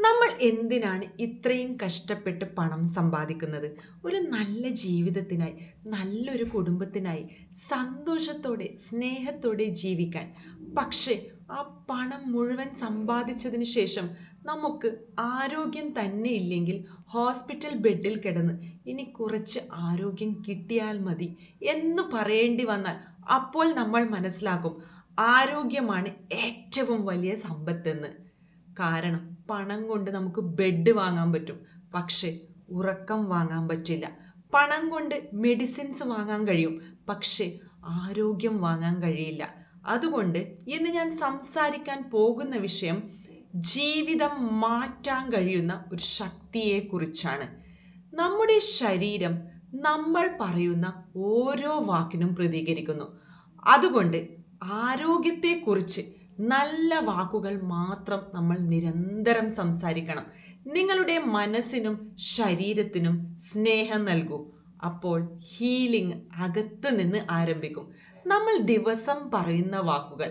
നമ്മൾ എന്തിനാണ് ഇത്രയും കഷ്ടപ്പെട്ട് പണം സമ്പാദിക്കുന്നത്? ഒരു നല്ല ജീവിതത്തിനായി, നല്ലൊരു കുടുംബത്തിനായി, സന്തോഷത്തോടെ, സ്നേഹത്തോടെ ജീവിക്കാൻ. പക്ഷേ ആ പണം മുഴുവൻ സമ്പാദിച്ചതിന് ശേഷം നമുക്ക് ആരോഗ്യം തന്നെ ഇല്ലെങ്കിൽ ഹോസ്പിറ്റൽ ബെഡിൽ കിടന്ന് ഇനി കുറച്ച് ആരോഗ്യം കിട്ടിയാൽ മതി എന്ന് പറയേണ്ടി വന്നാൽ അപ്പോൾ നമ്മൾ മനസ്സിലാക്കും ആരോഗ്യമാണ് ഏറ്റവും വലിയ സമ്പത്തെന്ന്. കാരണം പണം കൊണ്ട് നമുക്ക് ബെഡ് വാങ്ങാൻ പറ്റും, പക്ഷേ ഉറക്കം വാങ്ങാൻ പറ്റില്ല. പണം കൊണ്ട് മെഡിസിൻസ് വാങ്ങാൻ കഴിയും, പക്ഷേ ആരോഗ്യം വാങ്ങാൻ കഴിയില്ല. അതുകൊണ്ട് ഇന്ന് ഞാൻ സംസാരിക്കാൻ പോകുന്ന വിഷയം ജീവിതം മാറ്റാൻ കഴിയുന്ന ഒരു ശക്തിയെക്കുറിച്ചാണ്. നമ്മുടെ ശരീരം നമ്മൾ പറയുന്ന ഓരോ വാക്കിനും പ്രതികരിക്കുന്നു. അതുകൊണ്ട് ആരോഗ്യത്തെക്കുറിച്ച് നല്ല വാക്കുകൾ മാത്രം നമ്മൾ നിരന്തരം സംസാരിക്കണം. നിങ്ങളുടെ മനസ്സിനും ശരീരത്തിനും സ്നേഹം നൽകൂ. അപ്പോൾ ഹീലിംഗ് അകത്ത് നിന്ന് ആരംഭിക്കും. നമ്മൾ ദിവസം പറയുന്ന വാക്കുകൾ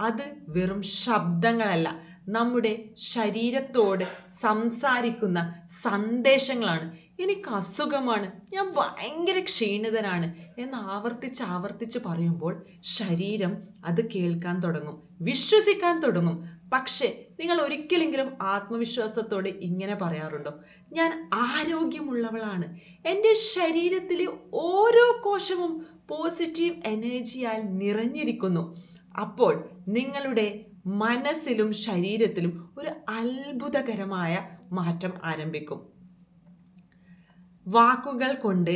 അത് വെറും ശബ്ദങ്ങളല്ല, നമ്മുടെ ശരീരത്തോട് സംസാരിക്കുന്ന സന്ദേശങ്ങളാണ്. എനിക്ക് അസുഖമാണ്, ഞാൻ ഭയങ്കര ക്ഷീണിതനാണ് എന്ന് ആവർത്തിച്ച് പറയുമ്പോൾ ശരീരം അത് കേൾക്കാൻ തുടങ്ങും, വിശ്വസിക്കാൻ തുടങ്ങും. പക്ഷേ നിങ്ങൾ ഒരിക്കലെങ്കിലും ആത്മവിശ്വാസത്തോടെ ഇങ്ങനെ പറയാറുണ്ടോ? ഞാൻ ആരോഗ്യമുള്ളവളാണ്, എൻ്റെ ശരീരത്തിലെ ഓരോ കോശവും പോസിറ്റീവ് എനർജിയാൽ നിറഞ്ഞിരിക്കുന്നു. അപ്പോൾ നിങ്ങളുടെ മനസ്സിലും ശരീരത്തിലും ഒരു അത്ഭുതകരമായ മാറ്റം ആരംഭിക്കും. വാക്കുകൾ കൊണ്ട്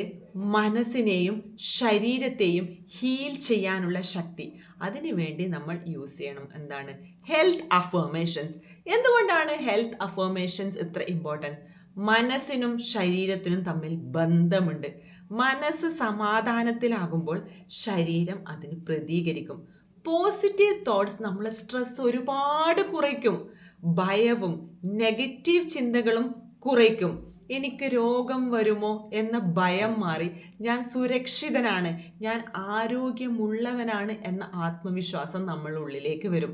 മനസ്സിനെയും ശരീരത്തെയും ഹീൽ ചെയ്യാനുള്ള ശക്തി, അതിനു വേണ്ടി നമ്മൾ യൂസ് ചെയ്യണം എന്താണ്? Health affirmations. എന്തുകൊണ്ടാണ് ഹെൽത്ത് അഫർമേഷൻസ് ഇത്ര ഇമ്പോർട്ടൻറ്റ്? മനസ്സിനും ശരീരത്തിനും തമ്മിൽ ബന്ധമുണ്ട്. മനസ്സ് സമാധാനത്തിലാകുമ്പോൾ ശരീരം അതിന് പ്രതികരിക്കും. പോസിറ്റീവ് തോട്ട്സ് നമ്മളെ സ്ട്രെസ് ഒരുപാട് കുറയ്ക്കും. ഭയവും നെഗറ്റീവ് ചിന്തകളും കുറയ്ക്കും. എനിക്ക് രോഗം വരുമോ എന്ന ഭയം മാറി ഞാൻ സുരക്ഷിതനാണ്, ഞാൻ ആരോഗ്യമുള്ളവനാണ് എന്ന ആത്മവിശ്വാസം നമ്മളുടെ ഉള്ളിലേക്ക് വരും.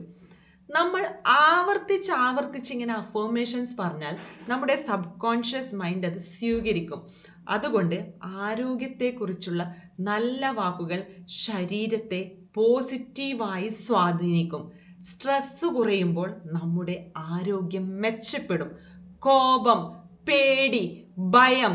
നമ്മൾ ആവർത്തിച്ച് ഇങ്ങനെ അഫർമേഷൻസ് പറഞ്ഞാൽ നമ്മുടെ സബ് കോൺഷ്യസ് മൈൻഡ് അത് സ്വീകരിക്കും. അതുകൊണ്ട് ആരോഗ്യത്തെക്കുറിച്ചുള്ള നല്ല വാക്കുകൾ ശരീരത്തെ പോസിറ്റീവായി സ്വാധീനിക്കും. സ്ട്രെസ് കുറയുമ്പോൾ നമ്മുടെ ആരോഗ്യം മെച്ചപ്പെടും. കോപം, പേടി, ഭയം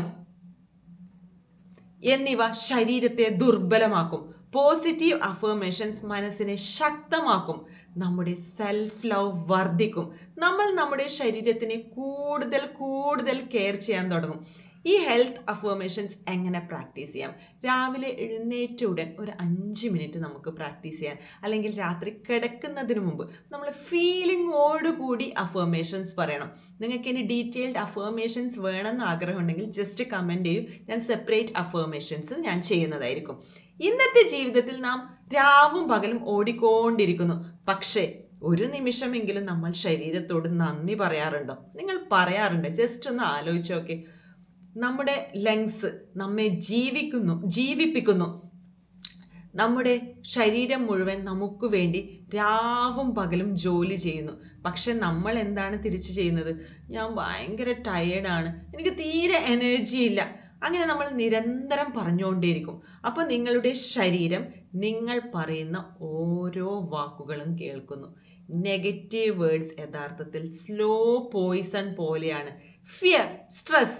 എന്നിവ ശരീരത്തെ ദുർബലമാക്കും. പോസിറ്റീവ് അഫർമേഷൻസ് മനസ്സിനെ ശക്തമാക്കും. നമ്മുടെ സെൽഫ് ലവ് വർദ്ധിക്കും. നമ്മൾ നമ്മുടെ ശരീരത്തിനെ കൂടുതൽ കെയർ ചെയ്യാൻ തുടങ്ങും. ഈ ഹെൽത്ത് അഫർമേഷൻസ് എങ്ങനെ പ്രാക്ടീസ് ചെയ്യാം? രാവിലെ എഴുന്നേറ്റ ഉടൻ ഒരു 5 മിനിറ്റ് നമുക്ക് പ്രാക്ടീസ് ചെയ്യാം. അല്ലെങ്കിൽ രാത്രി കിടക്കുന്നതിന് മുമ്പ് നമ്മൾ ഫീലിങ്ങോടുകൂടി അഫർമേഷൻസ് പറയണം. നിങ്ങൾക്ക് ഇനി ഡീറ്റെയിൽഡ് അഫർമേഷൻസ് വേണമെന്ന് ആഗ്രഹമുണ്ടെങ്കിൽ ജസ്റ്റ് കമൻറ്റ് ചെയ്യും, ഞാൻ സെപ്പറേറ്റ് അഫർമേഷൻസ് ഞാൻ ചെയ്യുന്നതായിരിക്കും. ഇന്നത്തെ ജീവിതത്തിൽ നാം രാവും പകലും ഓടിക്കൊണ്ടിരിക്കുന്നു. പക്ഷേ ഒരു നിമിഷമെങ്കിലും നമ്മൾ ശരീരത്തോട് നന്ദി പറയാറുണ്ടോ? നിങ്ങൾ പറയാറുണ്ട്? ജസ്റ്റ് ഒന്ന് ആലോചിച്ച് നോക്കേ. നമ്മുടെ ലങ്സ് നമ്മെ ജീവിപ്പിക്കുന്നു. നമ്മുടെ ശരീരം മുഴുവൻ നമുക്ക് വേണ്ടി രാവും പകലും ജോലി ചെയ്യുന്നു. പക്ഷെ നമ്മൾ എന്താണ് തിരിച്ചു ചെയ്യുന്നത്? ഞാൻ ഭയങ്കര ടയേർഡാണ്, എനിക്ക് തീരെ എനർജി ഇല്ല, അങ്ങനെ നമ്മൾ നിരന്തരം പറഞ്ഞുകൊണ്ടേയിരിക്കും. അപ്പോൾ നിങ്ങളുടെ ശരീരം നിങ്ങൾ പറയുന്ന ഓരോ വാക്കുകളും കേൾക്കുന്നു. നെഗറ്റീവ് വേർഡ്സ് യഥാർത്ഥത്തിൽ സ്ലോ പോയിസൺ പോലെയാണ്. ഫിയർ, സ്ട്രെസ്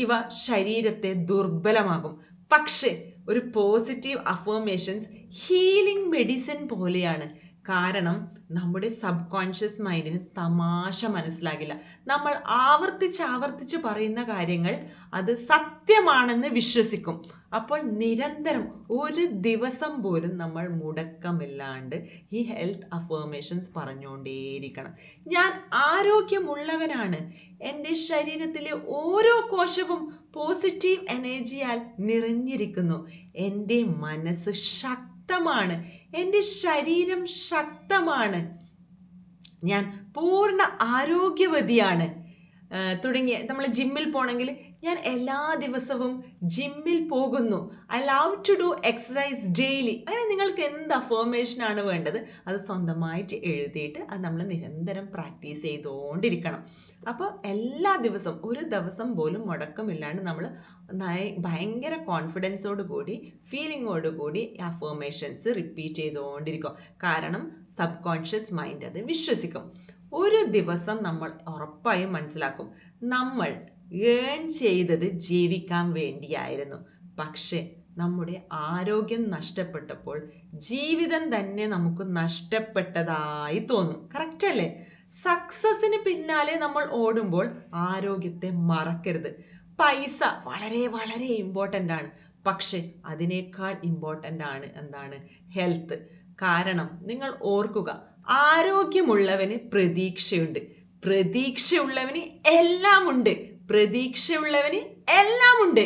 ഇവ ശരീരത്തെ ദുർബലമാകും. പക്ഷേ ഒരു പോസിറ്റീവ് അഫർമേഷൻസ് ഹീലിംഗ് മെഡിസിൻ പോലെയാണ്. കാരണം നമ്മുടെ സബ് കോൺഷ്യസ് മൈൻഡിന് തമാശ മനസ്സിലാകില്ല. നമ്മൾ ആവർത്തിച്ച് പറയുന്ന കാര്യങ്ങൾ അത് സത്യമാണെന്ന് വിശ്വസിക്കും. അപ്പോൾ നിരന്തരം ഒരു ദിവസം പോലും നമ്മൾ മുടക്കമില്ലാണ്ട് ഈ ഹെൽത്ത് അഫർമേഷൻസ് പറഞ്ഞുകൊണ്ടേയിരിക്കണം. ഞാൻ ആരോഗ്യമുള്ളവനാണ്, എൻ്റെ ശരീരത്തിലെ ഓരോ കോശവും പോസിറ്റീവ് എനർജിയാൽ നിറഞ്ഞിരിക്കുന്നു, എൻ്റെ മനസ്സ് ശക്തമാണ്, എൻ്റെ ശരീരം ശക്തമാണ്, ഞാൻ പൂർണ്ണ ആരോഗ്യവതിയാണ് തുടങ്ങിയ നമ്മൾ ജിമ്മിൽ പോകണമെങ്കിൽ ഞാൻ എല്ലാ ദിവസവും ജിമ്മിൽ പോകുന്നു. I love to do exercise daily. അങ്ങനെ നിങ്ങൾക്ക് എന്ത് അഫർമേഷനാണ് വേണ്ടത് അത് സ്വന്തമായിട്ട് എഴുതിയിട്ട് അത് നമ്മൾ നിരന്തരം പ്രാക്ടീസ് ചെയ്തുകൊണ്ടിരിക്കണം. അപ്പോൾ എല്ലാ ദിവസവും ഒരു ദിവസം പോലും മുടക്കമില്ലാണ്ട് നമ്മൾ ഭയങ്കര കോൺഫിഡൻസോട് കൂടി ഫീലിങ്ങോട് കൂടി അഫർമേഷൻസ് റിപ്പീറ്റ് ചെയ്തുകൊണ്ടിരിക്കും. കാരണം സബ് കോൺഷ്യസ് മൈൻഡ് അത് വിശ്വസിക്കും. ഒരു ദിവസം നമ്മൾ ഉറപ്പായും മനസ്സിലാക്കും, നമ്മൾ ഏൺ ചെയ്തത് ജീവിക്കാൻ വേണ്ടിയായിരുന്നു. പക്ഷേ നമ്മുടെ ആരോഗ്യം നഷ്ടപ്പെട്ടപ്പോൾ ജീവിതം തന്നെ നമുക്ക് നഷ്ടപ്പെട്ടതായി തോന്നും. കറക്റ്റ് അല്ലേ? സക്സസിന് പിന്നാലെ നമ്മൾ ഓടുമ്പോൾ ആരോഗ്യത്തെ മറക്കരുത്. പൈസ വളരെ വളരെ ഇമ്പോർട്ടൻ്റ് ആണ്. പക്ഷെ അതിനേക്കാൾ ഇമ്പോർട്ടൻ്റ് ആണ് എന്താണ്? ഹെൽത്ത്. കാരണം നിങ്ങൾ ഓർക്കുക, ആരോഗ്യമുള്ളവന് പ്രതീക്ഷയുണ്ട്, പ്രതീക്ഷയുള്ളവന് എല്ലാമുണ്ട്, പ്രതീക്ഷയുള്ളവന് എല്ലാമുണ്ട്.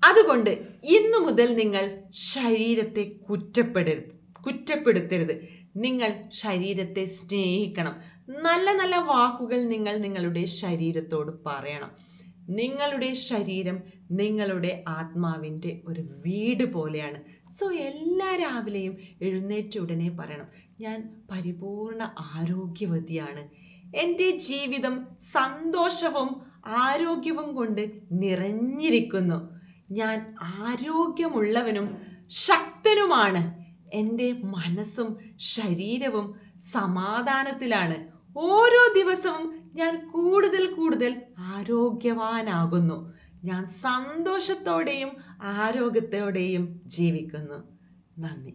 അതുകൊണ്ട് ഇന്നു മുതൽ നിങ്ങൾ ശരീരത്തെ കുറ്റപ്പെടുത്തരുത്. നിങ്ങൾ ശരീരത്തെ സ്നേഹിക്കണം. നല്ല നല്ല വാക്കുകൾ നിങ്ങൾ നിങ്ങളുടെ ശരീരത്തോട് പറയണം. നിങ്ങളുടെ ശരീരം നിങ്ങളുടെ ആത്മാവിൻ്റെ ഒരു വീട് പോലെയാണ്. സോ എല്ലാ രാവിലെയും എഴുന്നേറ്റ ഉടനെ പറയണം, ഞാൻ പരിപൂർണ ആരോഗ്യവതിയാണ്. എൻ്റെ ജീവിതം സന്തോഷവും ആരോഗ്യവും കൊണ്ട് നിറഞ്ഞിരിക്കുന്നു. ഞാൻ ആരോഗ്യമുള്ളവനും ശക്തനുമാണ്. എൻ്റെ മനസ്സും ശരീരവും സമാധാനത്തിലാണ്. ഓരോ ദിവസവും ഞാൻ കൂടുതൽ കൂടുതൽ ആരോഗ്യവാനാകുന്നു. ഞാൻ സന്തോഷത്തോടെയും ആരോഗ്യത്തോടെയും ജീവിക്കുന്നു. നന്ദി.